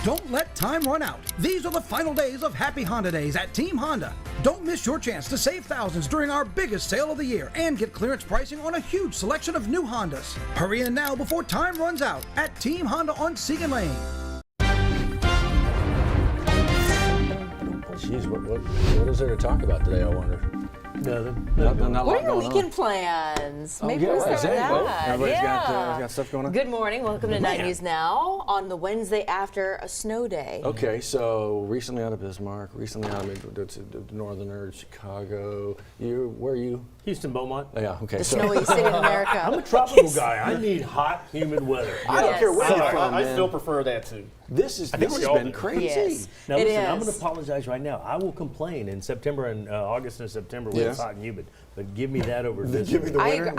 Don't let time run out. These are the final days of Happy Honda Days at Team Honda. Don't miss your chance to save thousands during our biggest sale of the year and get clearance pricing on a huge selection of new Hondas. Hurry in now before time runs out at Team Honda on Segan Lane. Jeez, what is there to talk about today, I wonder? Nothing. Not What are your weekend plans? Maybe we'll start with that. Everybody's got stuff going on. Good morning. Welcome to 9 News Now on the Wednesday after a snow day. Okay, so recently out of Bismarck, recently out of the Northerners, Chicago. Where are you? Houston, Beaumont. Yeah, okay. The snowy city of America. I'm a tropical guy. I need hot, humid weather. I don't care where you're from, I man. still prefer that too. This has we all been do. crazy. Yes. Now It listen, I'm is. going to apologize right now. I will complain in September and August and September when it's hot and humid, but give me that over this. Give me the winter.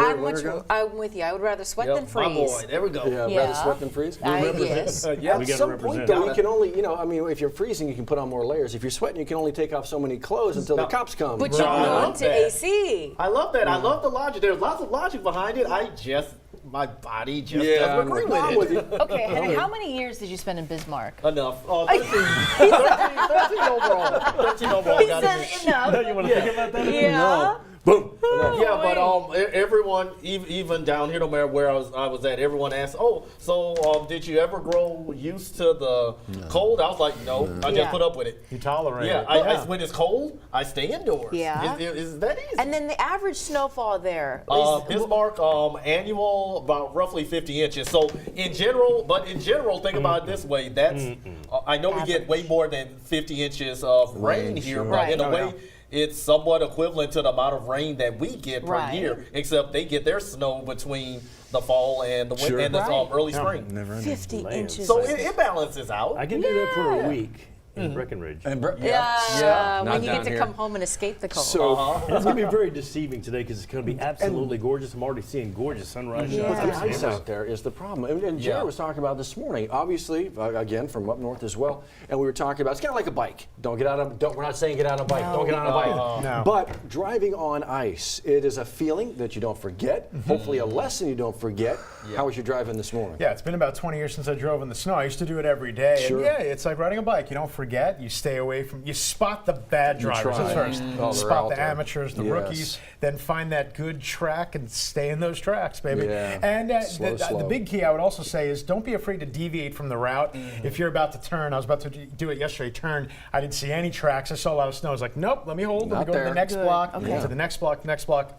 I'm with you. I would rather sweat than freeze. My boy, there we go. Yeah, rather sweat than freeze. Yes. Yeah. We At gotta some represent. point, though, you can only, I mean, if you're freezing, you can put on more layers. If you're sweating, you can only take off so many clothes until the cops come. But you're going to AC. I love that. I love the logic. There's lots of logic behind it. My body just doesn't agree with it. Okay, honey, how many years did you spend in Bismarck? Enough. 13 overall. 13 overall. He Gotta said be- enough. You want to think about that? Yeah. Boom. Yeah, but everyone, even down here, no matter where I was at, everyone asked, "Oh, so did you ever grow used to the cold?" I was like, "No, I just put up with it." You tolerate Yeah, it. I, when it's cold, I stay indoors. Yeah. Is that easy? And then the average snowfall there is Bismarck annual about roughly 50 inches. So in general, think about it this way: that's I know we get way more than 50 inches of rain here, but in a way, it's somewhat equivalent to the amount of rain that we get per year. Except they get their snow between the fall and the winter and the early spring. 50 inches. So it balances out. I can do that for a week in Breckenridge. when Not you get to here. come home and escape the cold. So, And it's going to be very deceiving today because it's going to be absolutely gorgeous. I'm already seeing gorgeous sunrise shots. but the I'm ice seeing out there is the problem. And Jared was talking about this morning, obviously, again, from up north as well, and we were talking about, it's kind of like a bike. We're not saying get out on a bike. Don't get on a bike. No. But driving on ice, it is a feeling that you don't forget, hopefully a lesson you don't forget. How was your driving this morning? Yeah, it's been about 20 years since I drove in the snow. I used to do it every day. Sure. And yeah, it's like riding a bike. You don't forget. You stay away from. You spot the bad drivers try. at first. Oh, they're out Spot the there. amateurs, the Yes. rookies. Then find that good track and stay in those tracks, baby. Yeah. And Slow. the big key I would also say is don't be afraid to deviate from the route. If you're about to turn, I was about to do it yesterday. Turn. I didn't see any tracks. I saw a lot of snow. I was like, nope. Let me hold. Let me Not go to there. the next Good. block. Okay. To the next block,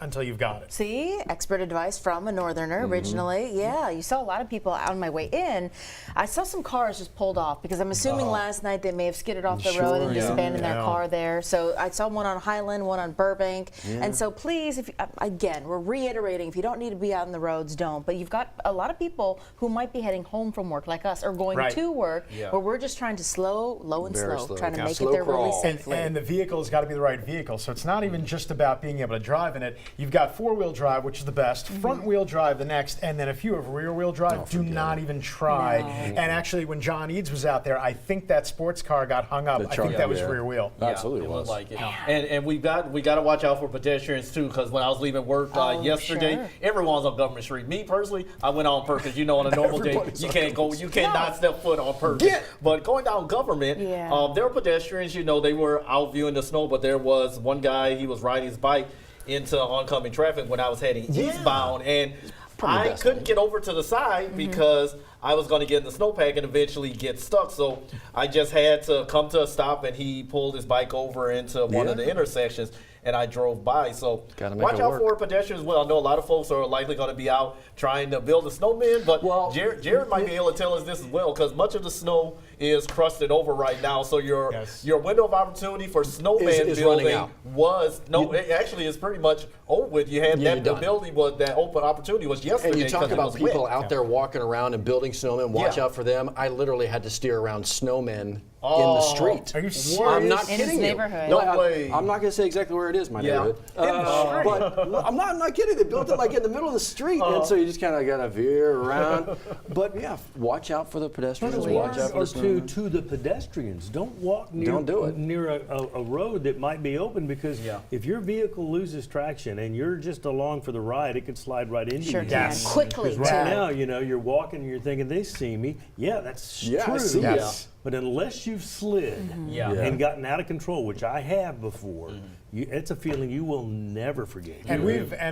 until you've got it. See, expert advice from a northerner originally. Yeah, you saw a lot of people on my way in. I saw some cars just pulled off because I'm assuming last night they may have skidded off the road and just abandoned their car there. So I saw one on Highland, one on Burbank. And so please, if again, we're reiterating, if you don't need to be out on the roads, don't. But you've got a lot of people who might be heading home from work like us or going to work where we're just trying to low and Very slow, slow. trying to Yeah, make it slow there really crawl. safely. And the vehicle's got to be the right vehicle. So it's not even just about being able to drive in it. You've got four-wheel drive, which is the best, front-wheel drive the next, and then if you have rear-wheel drive, do not even try. No. And actually, when John Eads was out there, I think that sports car got hung up. I think that was rear wheel. Absolutely it was. was like it. And we got to watch out for pedestrians too, because when I was leaving work yesterday, sure. everyone's on Government Street. Me personally, I went on purpose. On a normal day, you cannot step foot on purpose. But going down Government, there were pedestrians. They were out viewing the snow, but there was one guy. He was riding his bike into oncoming traffic when I was heading eastbound, and I couldn't get over to the side because I was going to get in the snowpack and eventually get stuck. So I just had to come to a stop, and he pulled his bike over into one of the intersections, and I drove by. So watch out for pedestrians. Well, I know a lot of folks are likely going to be out trying to build a snowman, but Jared might be able to tell us this as well, because much of the snow is crusted over right now. So your window of opportunity for snowman building it actually is pretty much over with. You had that ability, that open opportunity was yesterday. And you talk about people wet. out there walking around and building snowmen. Watch out for them. I literally had to steer around snowmen in the street. Are you serious? I'm not In kidding his you. neighborhood. No way. I'm not going to say exactly where it is, my neighborhood. But I'm not kidding. They built it like in the middle of the street, and so you just kind of got to veer around. But yeah, watch out for the pedestrians. Watch out for the snowmen. to the pedestrians. Don't walk near, near a road that might be open, because if your vehicle loses traction and you're just along for the ride, it could slide right into you. Quickly. Because right now, you're walking and you're thinking, they see me. Yeah, that's true. I see ya. But unless you've slid and gotten out of control, which I have before, it's a feeling you will never forget. And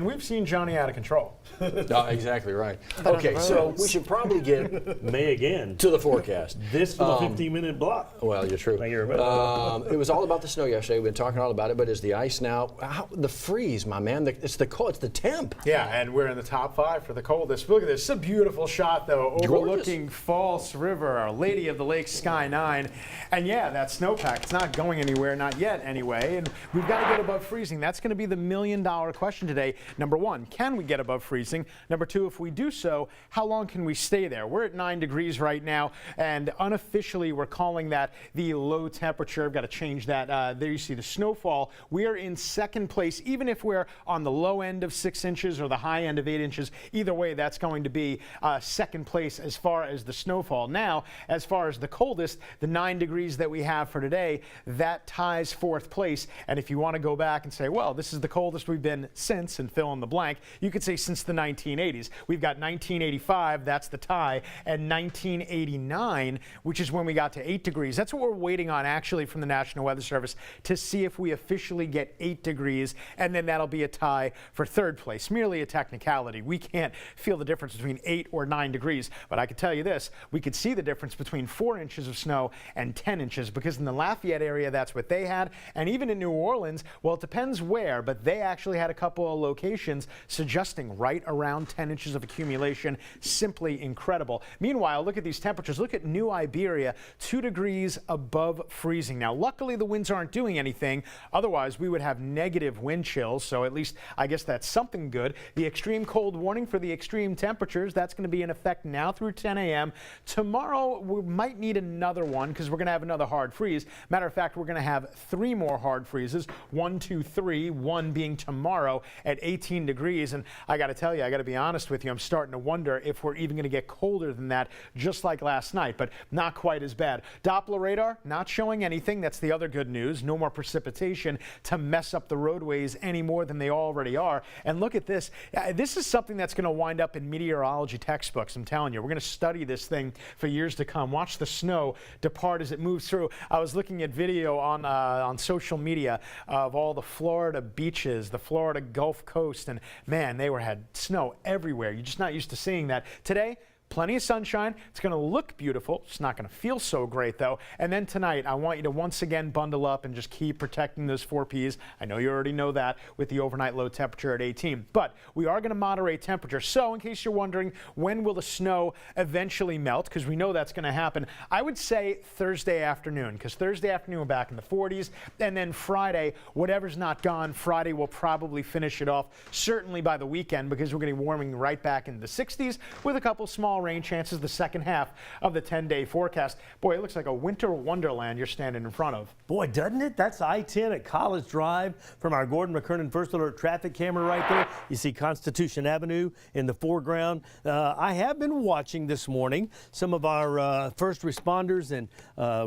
we've seen Johnny out of control. Exactly right. Okay, so we should probably get May again to the forecast. This for the 15-minute block. Well, you're true. Thank you very much. It was all about the snow yesterday. We've been talking all about it, but is the ice now? The freeze, my man. It's the cold. It's the temp. Yeah, and we're in the top 5 for the coldest. Look at this. It's a beautiful shot, though, overlooking False River, Our Lady of the Lake, Sky 9. And yeah, that snowpack, it's not going anywhere, not yet anyway. And we've got to get above freezing. That's going to be the million-dollar question today. Number 1, can we get above freezing? Number 2, if we do so, how long can we stay there? We're at 9 degrees right now, and unofficially we're calling that the low temperature. I've got to change that. There you see the snowfall. We are in second place, even if we're on the low end of 6 inches or the high end of 8 inches. Either way, that's going to be second place as far as the snowfall. Now, as far as the coldest, the 9 degrees that we have for today, that ties 4th place. And if you want to go back and say, well, this is the coldest we've been since, and fill in the blank, you could say since the 1980s. We've got 1985, that's the tie, and 1989, which is when we got to 8 degrees. That's what we're waiting on, actually, from the National Weather Service to see if we officially get 8 degrees, and then that'll be a tie for 3rd place. Merely a technicality. We can't feel the difference between 8 or 9 degrees, but I can tell you this, we could see the difference between 4 inches of snow and 10 inches, because in the Lafayette area, that's what they had, and even in New Orleans, well, it depends where, but they actually had a couple of locations suggesting right around 10 inches of accumulation. Simply incredible. Meanwhile, look at these temperatures. Look at New Iberia, 2 degrees above freezing. Now, luckily, the winds aren't doing anything. Otherwise, we would have negative wind chills, so at least I guess that's something good. The extreme cold warning for the extreme temperatures, that's going to be in effect now through 10 a.m. Tomorrow, we might need another one because we're going to have another hard freeze. Matter of fact, we're going to have 3 more hard freezes, 1, 2, 3, one being tomorrow at 18 degrees. And I got to tell you, I got to be honest with you, I'm starting to wonder if we're even going to get colder than that, just like last night, but not quite as bad. Doppler radar, not showing anything. That's the other good news. No more precipitation to mess up the roadways any more than they already are. And look at this. This is something that's going to wind up in meteorology textbooks. I'm telling you, we're going to study this thing for years to come. Watch the snow depart as it moves through. I was looking at video on social media of all the Florida beaches, the Florida Gulf Coast, and man, they had snow everywhere. You're just not used to seeing that. Today, plenty of sunshine. It's going to look beautiful. It's not going to feel so great, though. And then tonight, I want you to once again bundle up and just keep protecting those 4 Ps. I know you already know that with the overnight low temperature at 18. But we are going to moderate temperature. So in case you're wondering, when will the snow eventually melt? Because we know that's going to happen. I would say Thursday afternoon, because Thursday afternoon we're back in the 40s. And then Friday, whatever's not gone, Friday will probably finish it off, certainly by the weekend, because we're going to be warming right back into the 60s with a couple small rain chances the second half of the 10-day forecast. Boy, it looks like a winter wonderland you're standing in front of. Boy, doesn't it? That's I-10 at College Drive from our Gordon McKernan First Alert traffic camera right there. You see Constitution Avenue in the foreground. I have been watching this morning some of our first responders and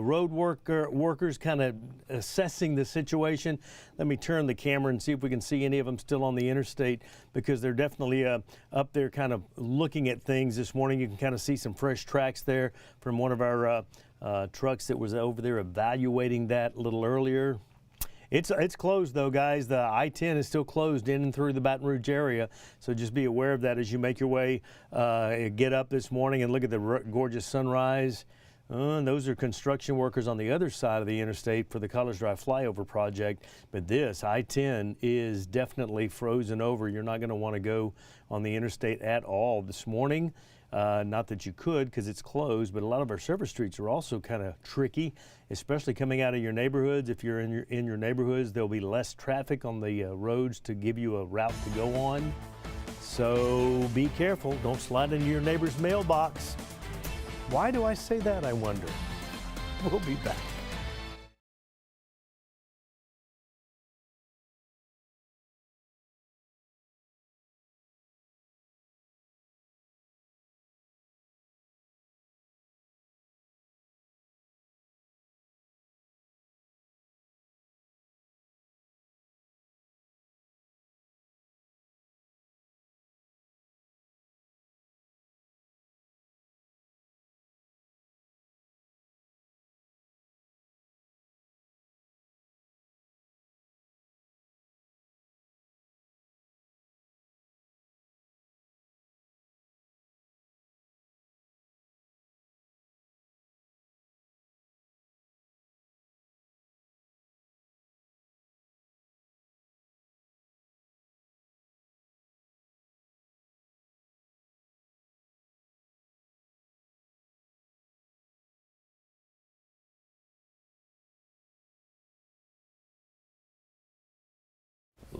road workers kind of assessing the situation. Let me turn the camera and see if we can see any of them still on the interstate, because they're definitely up there kind of looking at things this morning. You can kind of see some fresh tracks there from one of our trucks that was over there evaluating that a little earlier. It's closed though, guys. The I-10 is still closed in and through the Baton Rouge area, so just be aware of that as you make your way, get up this morning and look at the gorgeous sunrise. Those are construction workers on the other side of the interstate for the College Drive flyover project. But this I-10 is definitely frozen over. You're not going to want to go on the interstate at all this morning. Not that you could, because it's closed, but a lot of our service streets are also kind of tricky, especially coming out of your neighborhoods. If you're in your neighborhoods, there'll be less traffic on the roads to give you a route to go on. So be careful. Don't slide into your neighbor's mailbox. Why do I say that, I wonder? We'll be back.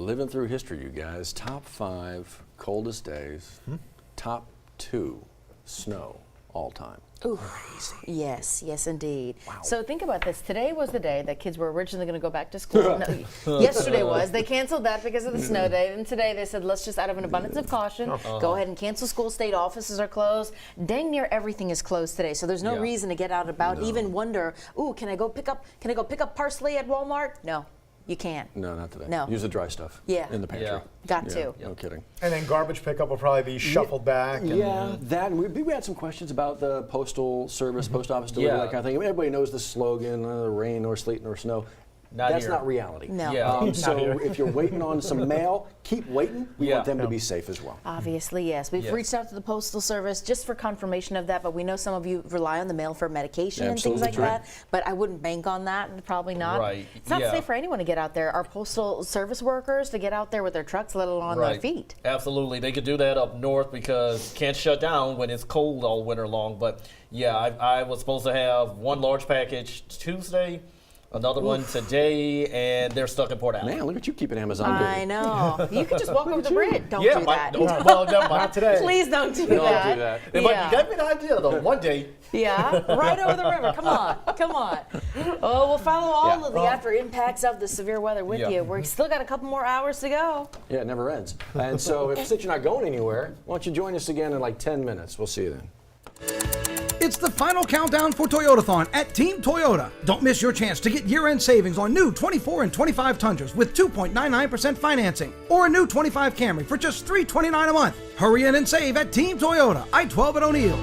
living through history, you guys. Top 5 coldest days. Top 2 snow all time. Ooh, yes, yes, indeed. Wow. So think about this. Today was the day that kids were originally going to go back to school. No, yesterday was. They canceled that because of the snow day. And today they said, let's just, out of an abundance of caution, go ahead and cancel school. State offices are closed. Dang near everything is closed today. So there's no reason to get out about, even wonder, ooh, can I go pick up parsley at Walmart? No. You can't. No, not today. No. Use the dry stuff in the pantry. Got to. No kidding. And then garbage pickup will probably be shuffled back. And that. And we had some questions about the postal service, post office delivery, that kind of thing. Everybody knows the slogan, rain nor sleet nor snow. That's not reality. No. So if you're waiting on some mail, keep waiting. We want them to be safe as well. Obviously, yes. We've reached out to the Postal Service just for confirmation of that, but we know some of you rely on the mail for medication and things like that. But I wouldn't bank on that, probably not. Right. It's not safe for anyone to get out there. Our Postal Service workers to get out there with their trucks, let alone on their feet. Absolutely. They could do that up north because can't shut down when it's cold all winter long. But yeah, I was supposed to have one large package Tuesday, another one today, and they're stuck in Port Allen. Man, look at you keeping Amazon busy. I know. You could just walk over the bridge. Don't do that. Well, no, not today. Please don't do Don't that. do that. But you got me the idea, though. One day. Yeah, right over the river. Come on, come on. Oh, we'll follow all of the after impacts of the severe weather with you. We've still got a couple more hours to go. Yeah, it never ends. And so since you're not going anywhere, why don't you join us again in like 10 minutes. We'll see you then. It's the final countdown for Toyotathon at Team Toyota. Don't miss your chance to get year-end savings on new 24 and 25 Tundras with 2.99% financing, or a new 25 Camry for just $329 a month. Hurry in and save at Team Toyota, I-12 at O'Neill.